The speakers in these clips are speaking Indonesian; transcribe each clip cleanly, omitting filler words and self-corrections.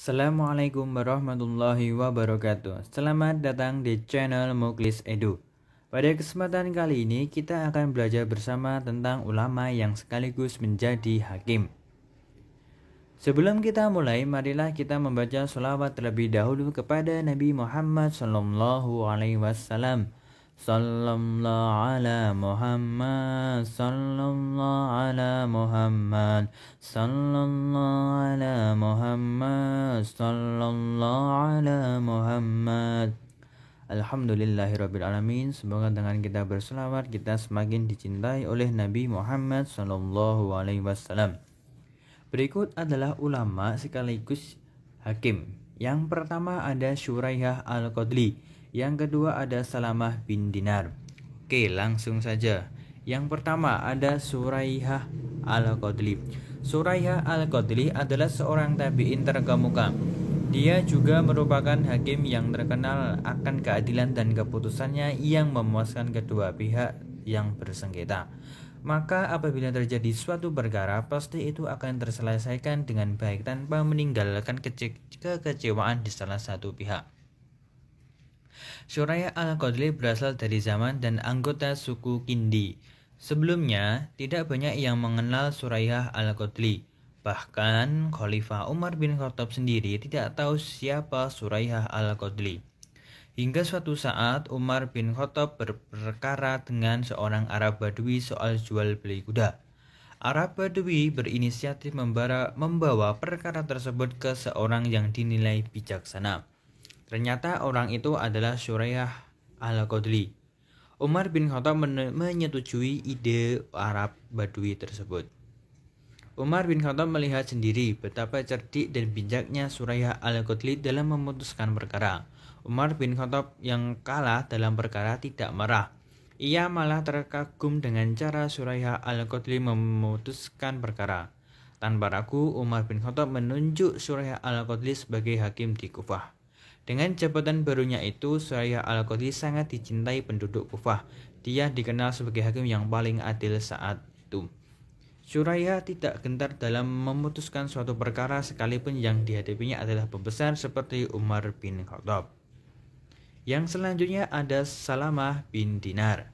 Assalamualaikum warahmatullahi wabarakatuh. Selamat datang di channel Muklis Edu. Pada kesempatan kali ini kita akan belajar bersama tentang ulama yang sekaligus menjadi hakim. Sebelum kita mulai, marilah kita membaca sholawat terlebih dahulu kepada Nabi Muhammad SAW. Sallallahu ala Muhammad, sallallahu ala Muhammad, sallallahu ala Muhammad, sallallahu ala Muhammad. Alhamdulillahirabbil alamin. Semoga dengan kita berselawat kita semakin dicintai oleh Nabi Muhammad sallallahu alaihi wasallam. Berikut adalah ulama sekaligus hakim. Yang pertama ada Syuraihah Al-Qadli. Yang kedua ada Salamah bin Dinar. Oke, langsung saja. Yang pertama ada Syuraihah Al-Qadli. Syuraihah Al-Qadli adalah seorang tabi'in terkemuka. Dia juga merupakan hakim yang terkenal akan keadilan dan keputusannya yang memuaskan kedua pihak yang bersengketa. Maka apabila terjadi suatu perkara, pasti itu akan terselesaikan dengan baik tanpa meninggalkan kekecewaan di salah satu pihak. Syuraihah Al-Qadli berasal dari zaman dan anggota suku Kindi. Sebelumnya, tidak banyak yang mengenal Syuraihah Al-Qadli. Bahkan, Khalifah Umar bin Khattab sendiri tidak tahu siapa Syuraihah Al-Qadli. Hingga suatu saat, Umar bin Khattab berperkara dengan seorang Arab Badui soal jual beli kuda. Arab Badui berinisiatif membawa perkara tersebut ke seorang yang dinilai bijaksana. Ternyata orang itu adalah Syuraihah Al-Qadli. Umar bin Khattab menyetujui ide Arab Badui tersebut. Umar bin Khattab melihat sendiri betapa cerdik dan bijaknya Syuraihah Al-Qadli dalam memutuskan perkara. Umar bin Khattab yang kalah dalam perkara tidak marah. Ia malah terkagum dengan cara Syuraihah Al-Qadli memutuskan perkara. Tanpa ragu, Umar bin Khattab menunjuk Syuraihah Al-Qadli sebagai hakim di Kufah. Dengan jabatan barunya itu, Syuraihah Al-Qadli sangat dicintai penduduk Kufah. Dia dikenal sebagai hakim yang paling adil saat itu. Syuraihah tidak gentar dalam memutuskan suatu perkara sekalipun yang dihadapinya adalah pembesar seperti Umar bin Khattab. Yang selanjutnya ada Salamah bin Dinar.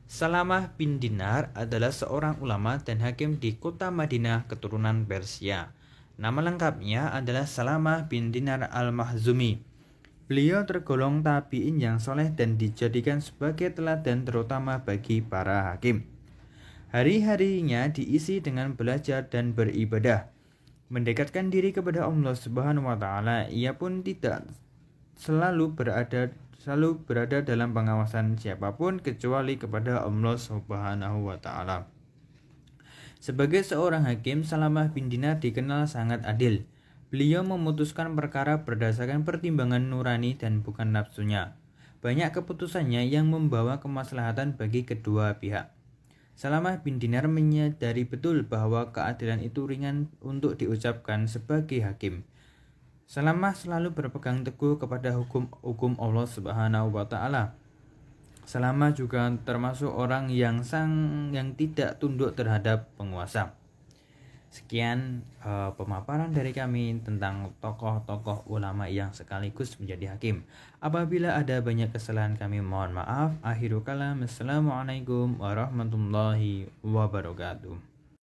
Salamah bin Dinar adalah seorang ulama dan hakim di kota Madinah keturunan Persia. Nama lengkapnya adalah Salamah bin Dinar al-Mahzumi. Beliau tergolong tabi'in yang soleh dan dijadikan sebagai teladan terutama bagi para hakim. Hari-harinya diisi dengan belajar dan beribadah, mendekatkan diri kepada Allah Subhanahu wa taala. Ia pun tidak selalu berada dalam pengawasan siapapun kecuali kepada Allah Subhanahu wa taala. Sebagai seorang hakim, Salamah bin Dinar dikenal sangat adil. Beliau memutuskan perkara berdasarkan pertimbangan nurani dan bukan nafsunya. Banyak keputusannya yang membawa kemaslahatan bagi kedua pihak. Salamah bin Dinar menyadari betul bahwa keadilan itu ringan untuk diucapkan sebagai hakim. Salamah selalu berpegang teguh kepada hukum Allah Subhanahu wa taala. Salamah juga termasuk orang yang tidak tunduk terhadap penguasa. Sekian pemaparan dari kami tentang tokoh-tokoh ulama yang sekaligus menjadi hakim. Apabila ada banyak kesalahan kami mohon maaf. Akhirul kalam. Assalamualaikum warahmatullahi wabarakatuh.